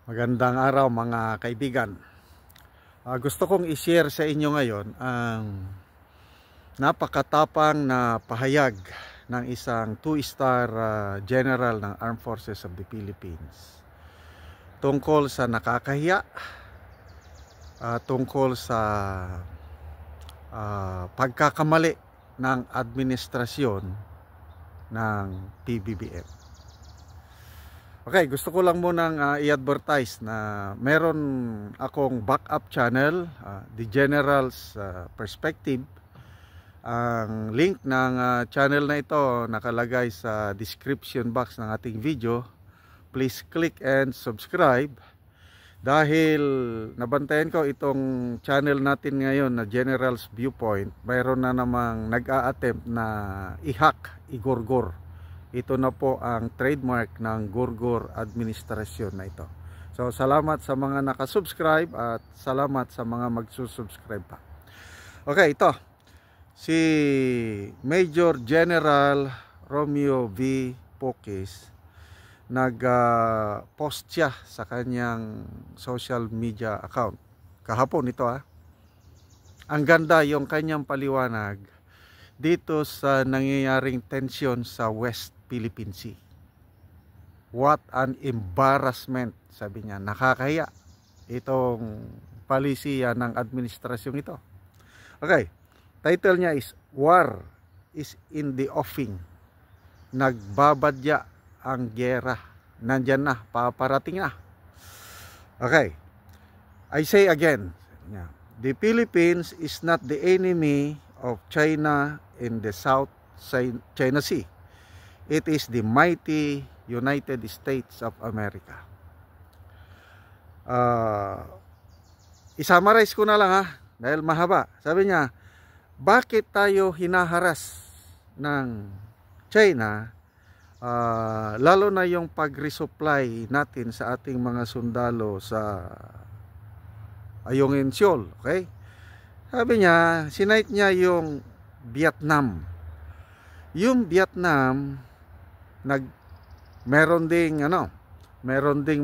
Magandang araw mga kaibigan. Gusto kong i-share sa inyo ngayon ang napakatapang na pahayag ng isang 2-star general ng Armed Forces of the Philippines tungkol sa nakakahiya, tungkol sa pagkakamali ng administrasyon ng PBBM. Okay, gusto ko lang munang i-advertise na meron akong backup channel, The General's Perspective. Ang link ng channel na ito nakalagay sa description box ng ating video. Please click and subscribe. Dahil nabantayan ko itong channel natin ngayon na General's Viewpoint, mayroon na namang nag-a-attempt na i-hack, igorgor. Ito na po ang trademark ng Gorgor administrasyon na ito. So salamat sa mga nakasubscribe at salamat sa mga magsusubscribe pa. Okay, ito. Si Major General Romeo V. Pocis, nag-post siya sa kanyang social media account. Kahapon ito Ang ganda yung kanyang paliwanag dito sa nangyayaring tensyon sa West Philippine Sea. What an embarrassment, sabi niya. Nakakahiya itong palisiya ng administrasyong ito. Okay, title niya is War is in the Offing. Nagbabadya ang giyera. Nandyan na, paparating na. Okay, I say again, the Philippines is not the enemy of China in the South China Sea. It is the mighty United States of America. I-summarize ko na lang dahil mahaba. Sabi niya, bakit tayo hinaharas ng China, lalo na yung pag-resupply natin sa ating mga sundalo sa Ayungin Shoal, okay? Sabi niya, sinite niya yung Vietnam. Yung Vietnam, meron ding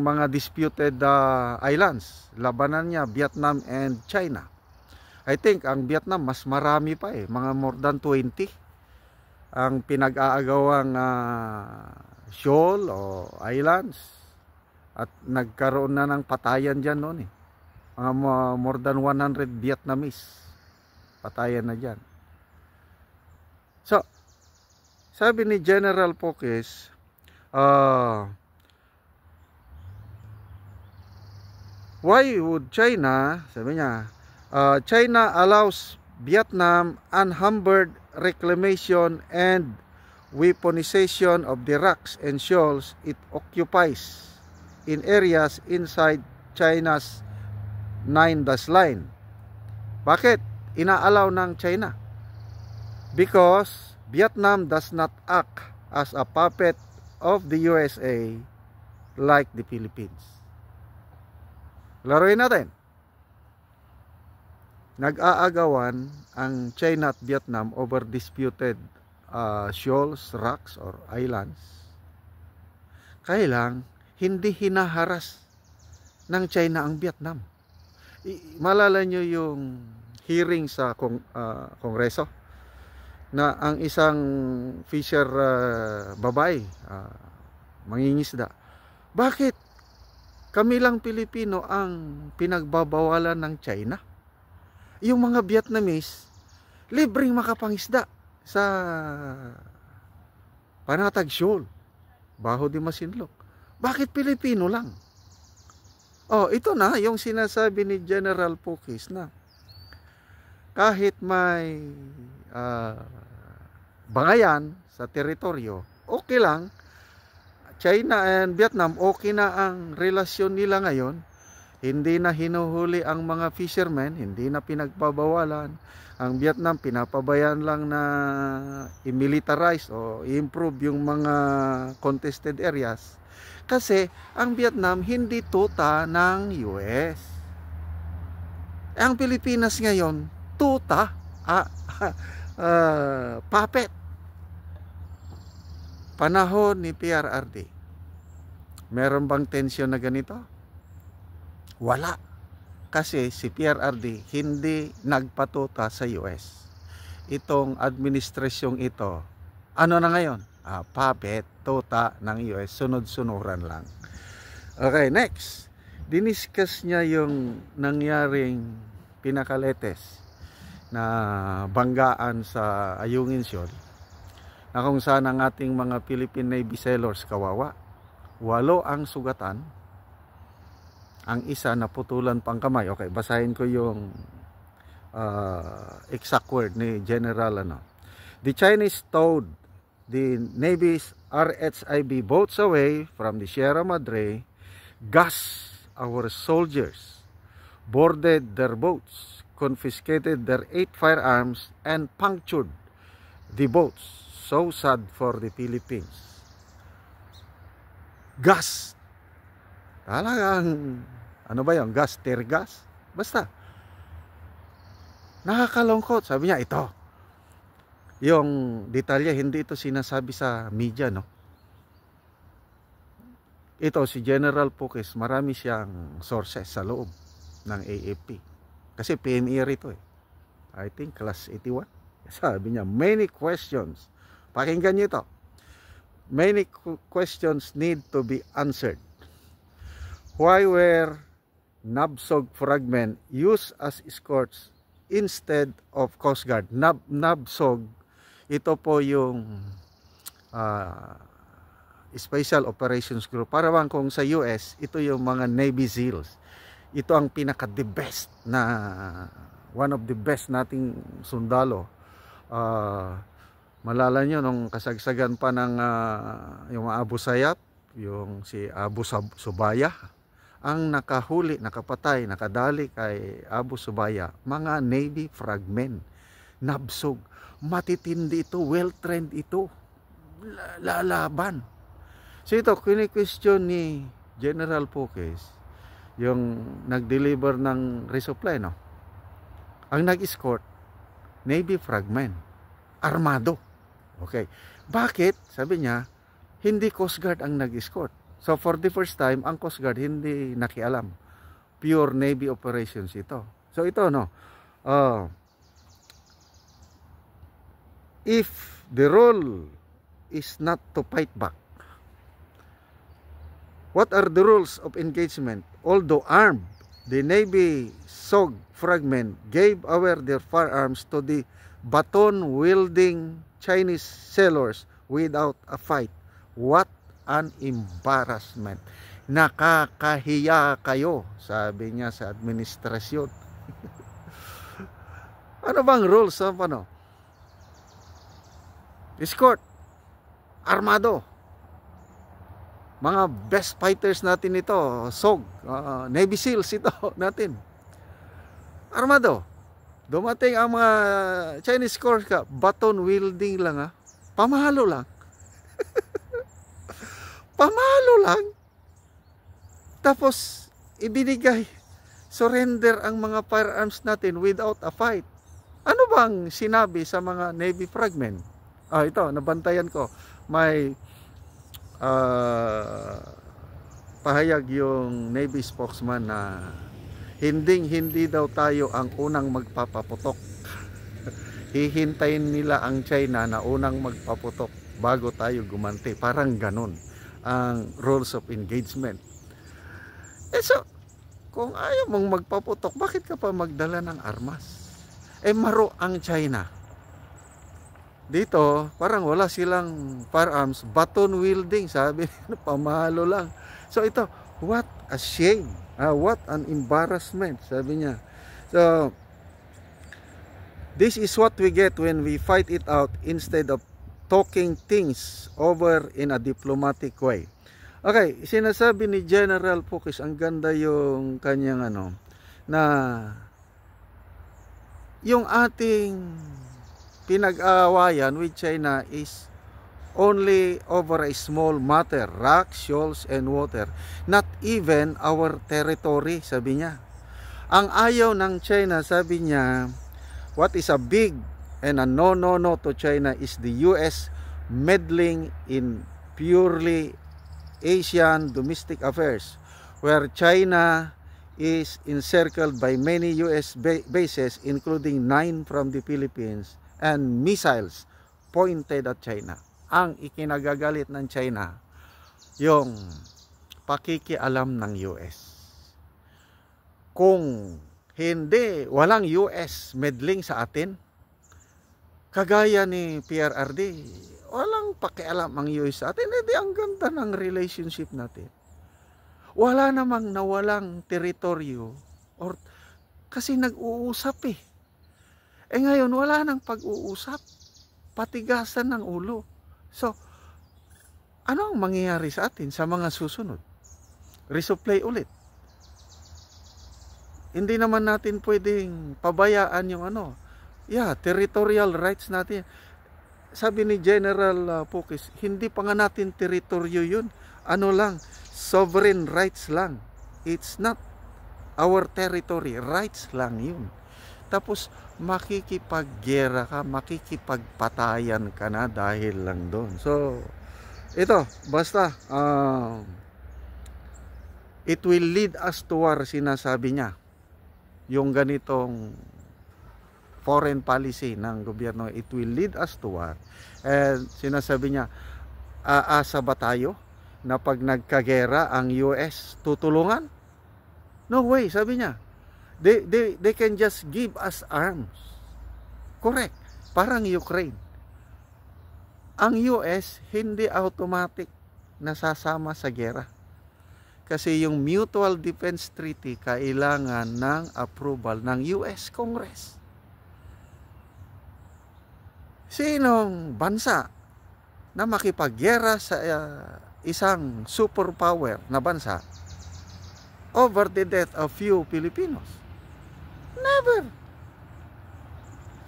mga disputed islands. Labanan niya Vietnam and China. I think ang Vietnam mas marami pa mga more than 20 ang pinag-aagawang shoal o islands. At nagkaroon na ng patayan diyan noon Mga more than 100 Vietnamese patayan na diyan. So, sabi ni General Pocis, why would China, sabi niya, China allows Vietnam unhampered reclamation and weaponization of the rocks and shoals it occupies in areas inside China's 9-dash line. Bakit inaalaw ng China? Because Vietnam does not act as a puppet of the USA like the Philippines. Laruin natin. Nag-aagawan ang China at Vietnam over disputed shoals, rocks, or islands. Kailang hindi hinaharas ng China ang Vietnam. Malala nyo yung hearing sa Kongreso na ang isang fisher babae, mangingisda, bakit kami lang Pilipino ang pinagbabawalan ng China? Yung mga Vietnamese libreng makapangisda sa Panatag Shoal, Baho de Masinloc. Bakit Pilipino lang? Ito na yung sinasabi ni General Pocis na kahit may bangayan sa teritoryo, okay lang. China and Vietnam, okay na ang relasyon nila ngayon. Hindi na hinuhuli ang mga fishermen, hindi na pinagbabawalan. Ang Vietnam, pinapabayaan lang na i-militarize o i-improve yung mga contested areas. Kasi ang Vietnam hindi tuta ng US. Ang Pilipinas ngayon, tuta, puppet. Panahon ni PRRD, meron bang tensyon na ganito? Wala. Kasi si PRRD hindi nagpatuta sa US. Itong administrasyong ito, ano na ngayon? Puppet, tuta ng US, sunod-sunuran lang. Okay, next. Diniscuss niya yung nangyaring pinakaletes na banggaan sa Ayungin Shoal, na kung saan ang ating mga Philippine Navy sailors kawawa. 8 ang sugatan. Ang isa naputulan pang kamay. Okay, basahin ko yung exact word ni General The Chinese towed the Navy's RHIB boats away from the Sierra Madre, gassed our soldiers, boarded their boats, confiscated their 8 firearms, and punctured the boats. So sad for the Philippines. Gas. Talagang, ano ba yun? Gas, tear gas? Basta. Nakakalungkot. Sabi niya, ito. Yung detalye, hindi ito sinasabi sa media, no? Ito, si General Pukis, marami siyang sources sa loob ng AFP. Kasi PNR ito eh. I think class 81. Sabi niya, many questions. Pakinggan niyo ito. Many questions need to be answered. Why were Nabsog fragment used as escorts instead of Coast Guard? Nabsog, ito po yung Special Operations Group. Para bang kung sa US, ito yung mga Navy SEALs. Ito ang pinaka-the best na, one of the best nating sundalo. Malala nyo nung kasagsagan pa ng yung Abu Sayyaf, yung si Abu Subaya, ang nakahuli, nakapatay, nakadali kay Abu Subaya, mga Navy fragment, Nabsog. Matitindi ito, well-trained ito, lalaban. So ito, kini-question ni General Pukis, yung nag-deliver ng resupply, no? Ang nag-escort, Navy fragment, armado. Okay. Bakit? Sabi niya, hindi Coast Guard ang nag-escort. So for the first time, ang Coast Guard hindi nakialam. Pure Navy operations ito. So ito, no? If the role is not to fight back, what are the rules of engagement? Although armed, the Navy SOG fragment gave away their firearms to the baton-wielding Chinese sailors without a fight. What an embarrassment. Nakakahiya kayo, sabi niya sa administrasyon. Ano bang rules of escort, armado. Mga best fighters natin ito, SOG, Navy SEALs ito natin. Armado. Dumating ang mga Chinese Coast Guard, baton wielding lang Pamalo lang. Pamalo lang. Tapos ibinigay, surrender ang mga firearms natin without a fight. Ano bang sinabi sa mga Navy fragment? Ito, nabantayan ko. May pahayag yung Navy spokesman na hindi daw tayo ang unang magpapaputok. Hihintayin nila ang China na unang magpaputok bago tayo gumanti. Parang ganun ang rules of engagement. So, kung ayaw mong magpaputok, bakit ka pa magdala ng armas? Maro ang China. Dito, parang wala silang firearms, baton wielding, sabi, pamalo lang. So ito, what a shame. What an embarrassment, sabi niya. So, this is what we get when we fight it out instead of talking things over in a diplomatic way. Okay, sinasabi ni General Pukis, ang ganda yung kanyang na yung ating pinag-aawayan with China is only over a small matter, rocks, shoals, and water. Not even our territory, sabi niya. Ang ayaw ng China, sabi niya, what is a big and a no to China is the US meddling in purely Asian domestic affairs, where China is encircled by many US bases including 9 from the Philippines and missiles pointed at China. Ang ikinagagalit ng China, yung pakikialam ng US. Kung hindi, walang US meddling sa atin, kagaya ni PRRD, walang pakialam ang US sa atin, hindi ang ganda ng relationship natin. Wala namang nawalang teritoryo or kasi nag-uusap eh. Ngayon wala nang pag-uusap. Patigasan ng ulo. So, ano ang mangyayari sa atin sa mga susunod? Resupply ulit. Hindi naman natin pwedeng pabayaan yung territorial rights natin. Sabi ni General Pukis, hindi pa nga natin teritoryo yun. Ano lang, sovereign rights lang. It's not our territory, rights lang yun. Tapos makikipaggera ka, makikipagpatayan ka na dahil lang doon. So, ito, basta it will lead us to war, sinasabi niya. Yung ganitong foreign policy ng gobyerno, it will lead us to war. And sinasabi niya, aasa ba tayo na pag nagkagera ang US tutulungan? No way, sabi niya. They can just give us arms. Correct. Parang Ukraine. Ang US hindi automatic nasasama sa gera. Kasi yung Mutual Defense Treaty kailangan ng approval ng US Congress. Sinong bansa na makipaggera sa isang superpower na bansa over the death of few Filipinos? Never.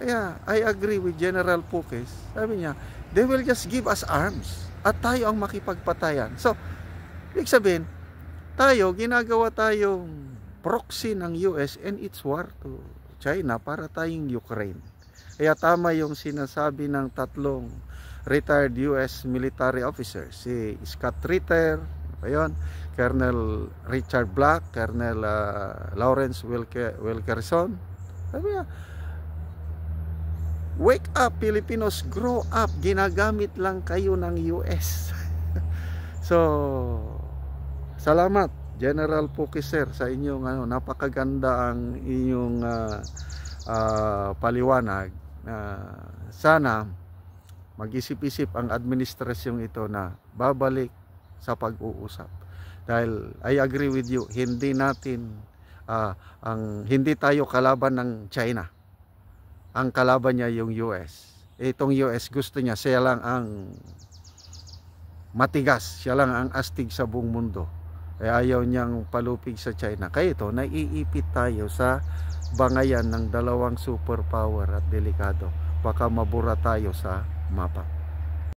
Kaya I agree with General Pukis. Sabi niya, they will just give us arms at tayo ang makipagpatayan. So, ibig sabihin, ginagawa tayong proxy ng US and its war to China para tayong Ukraine. Kaya tama yung sinasabi ng tatlong retired US military officers, si Scott Ritter, Colonel Richard Black, Colonel Lawrence Wilkerson. Sabi niya, wake up Filipinos, grow up, ginagamit lang kayo ng US. So, salamat General Pukis sir sa inyong napakaganda ang inyong paliwanag. Sana mag-isip-isip ang administrasyong ito na babalik sa pag-uusap. Dahil I agree with you, hindi tayo kalaban ng China. Ang kalaban niya yung US. Itong US gusto niya, siya lang ang matigas, siya lang ang astig sa buong mundo. Ayaw niyang palupig sa China. Kaya ito, naiipit tayo sa bangayan ng dalawang superpower at delikado. Baka mabura tayo sa mapa.